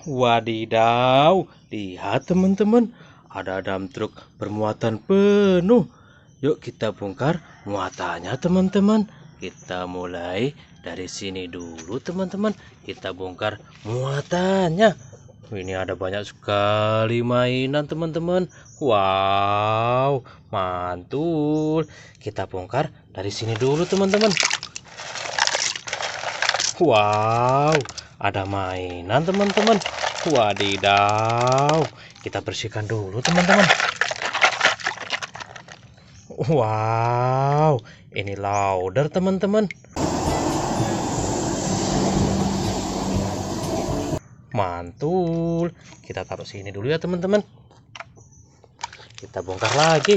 Wadidaw, lihat teman-teman, ada dam truk bermuatan penuh. Yuk kita bongkar muatannya teman-teman. Kita mulai dari sini dulu teman-teman. Kita bongkar muatannya. Ini ada banyak sekali mainan teman-teman. Wow, mantul. Kita bongkar dari sini dulu teman-teman. Wow, ada mainan teman-teman. Wadidaw, kita bersihkan dulu teman-teman. Wow, ini loader teman-teman. Mantul. Kita taruh sini dulu ya teman-teman. Kita bongkar lagi.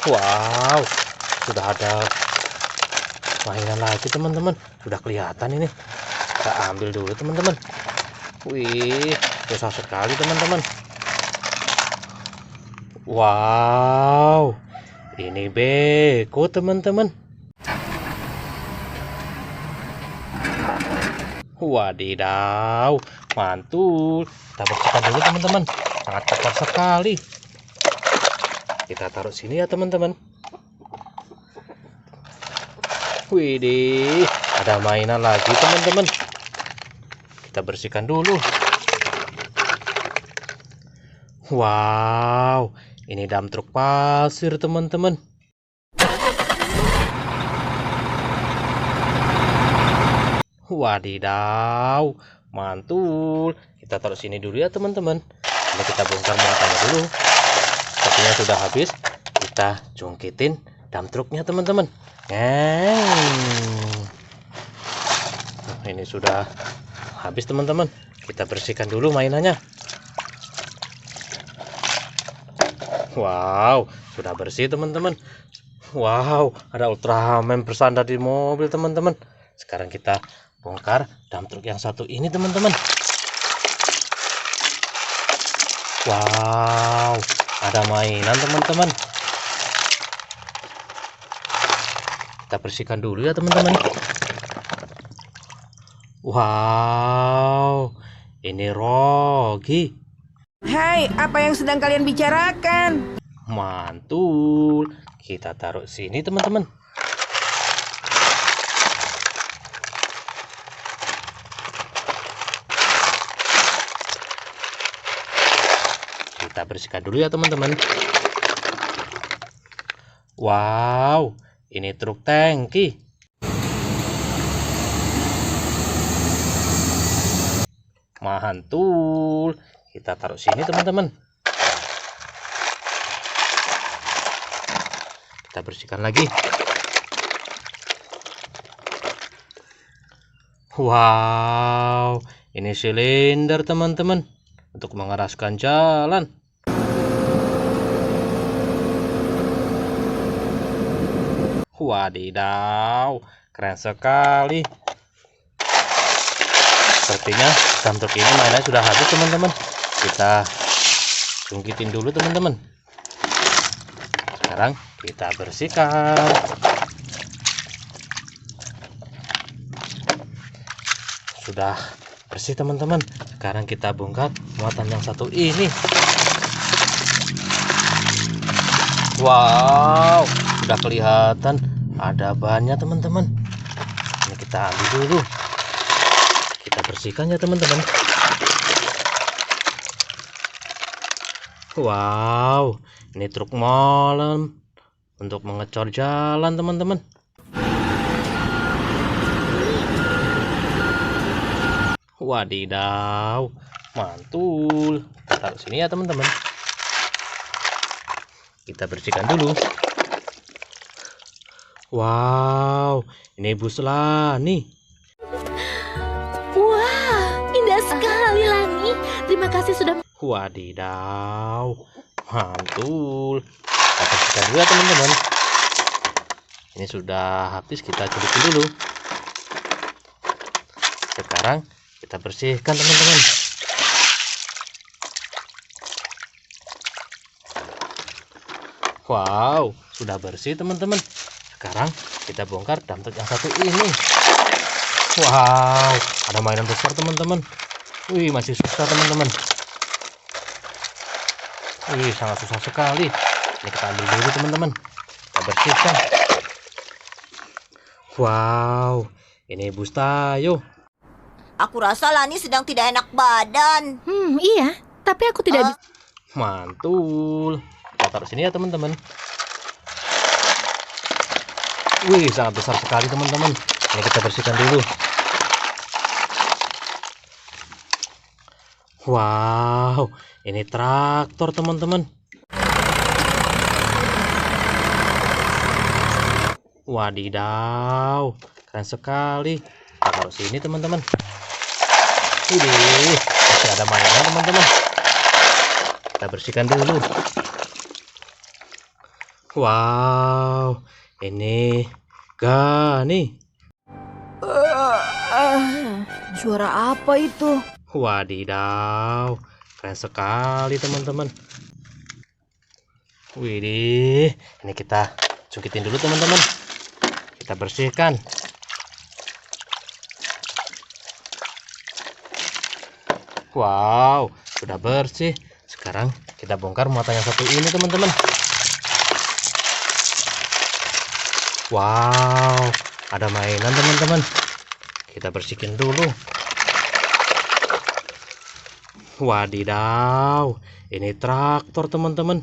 Wow, sudah ada mainan lagi teman-teman. Sudah kelihatan ini. Kita ambil dulu teman-teman. Wih, susah sekali teman-teman. Wow, ini beko teman-teman. Wadidaw, mantul. Kita bersihkan dulu teman-teman. Sangat kotor sekali. Kita taruh sini ya teman-teman. Widih, ada mainan lagi teman-teman. Kita bersihkan dulu. Wow, ini dam truk pasir teman-teman. Wadidaw, mantul. Kita taruh sini dulu ya teman-teman. Ini kita bongkar muatannya dulu. Sepertinya sudah habis. Kita jungkitin dam truknya teman-teman. Ini sudah habis teman-teman. Kita bersihkan dulu mainannya. Wow, sudah bersih teman-teman. Wow, ada Ultraman bersandar di mobil teman-teman. Sekarang kita bongkar dam truk yang satu ini teman-teman. Wow, ada mainan teman-teman. Kita bersihkan dulu ya teman-teman. Wow, ini Rogi. Hai, apa yang sedang kalian bicarakan? Mantul. Kita taruh sini teman-teman. Kita bersihkan dulu ya teman-teman. Wow, ini truk tangki. Mantul. Kita taruh sini teman-teman. Kita bersihkan lagi. Wow, ini silinder teman-teman untuk mengeraskan jalan. Wadidaw, keren sekali. Sepertinya dam truk ini mainannya sudah habis teman-teman. Kita jungkitin dulu teman-teman. Sekarang kita bersihkan. Sudah bersih teman-teman. Sekarang kita bongkar muatan yang satu ini. Wow, sudah kelihatan ada bannya teman-teman. Ini kita ambil dulu. Kita bersihkan ya teman-teman. Wow, ini truk malam untuk mengecor jalan teman-teman. Wadidaw, mantul. Kita taruh sini ya teman-teman. Kita bersihkan dulu. Wow, ini bus Lani. Wah, indah sekali Lani. Terima kasih sudah. Wadidaw, mantul. Kita bersihkan dulu ya teman-teman. Ini sudah habis, kita culikin dulu. Sekarang kita bersihkan teman-teman. Wow, sudah bersih teman-teman. Sekarang kita bongkar dump truck yang satu ini. Wow, ada mainan besar teman-teman. Wih, masih susah teman-teman. Wih, sangat susah sekali. Ini kita ambil dulu teman-teman. Kita bersihkan. Wow, ini bus Tayo. Aku rasa Lani sedang tidak enak badan. Iya, tapi aku tidak bisa. Mantul. Kita taruh sini ya teman-teman. Wih, sangat besar sekali teman-teman. Ini kita bersihkan dulu. Wow, ini traktor teman-teman. Wadidaw, keren sekali. Kita taruh sini teman-teman. Ini masih ada mainan teman-teman. Kita bersihkan dulu. Wow, ini Gani. Suara apa itu? Wadidaw, keren sekali teman-teman. Widih, ini kita cungkitin dulu teman-teman. Kita bersihkan. Wow, sudah bersih. Sekarang kita bongkar muatan yang satu ini teman-teman. Wow, ada mainan teman-teman. Kita bersihkan dulu. Wadidaw, ini traktor teman-teman.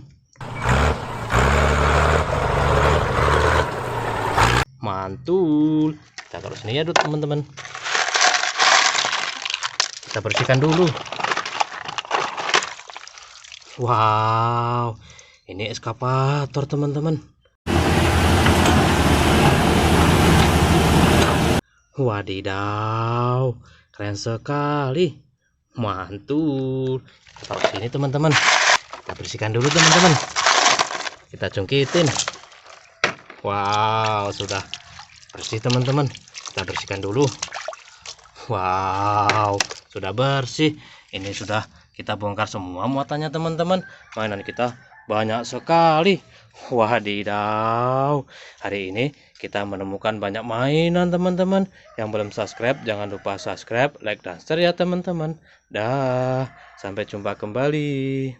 Mantul. Kita taruh sini ya teman-teman. Kita bersihkan dulu. Wow, ini eskavator teman-teman. Wadidaw, keren sekali. Mantul. Kita taruh sini teman-teman. Kita bersihkan dulu teman-teman. Kita cungkitin. Wow, sudah bersih teman-teman. Kita bersihkan dulu. Wow, sudah bersih. Ini sudah kita bongkar semua muatannya teman-teman. Mainan kita banyak sekali. Wadidaw, hari ini kita menemukan banyak mainan teman-teman. Yang belum subscribe jangan lupa subscribe, like dan share ya teman-teman. Dah, sampai jumpa kembali.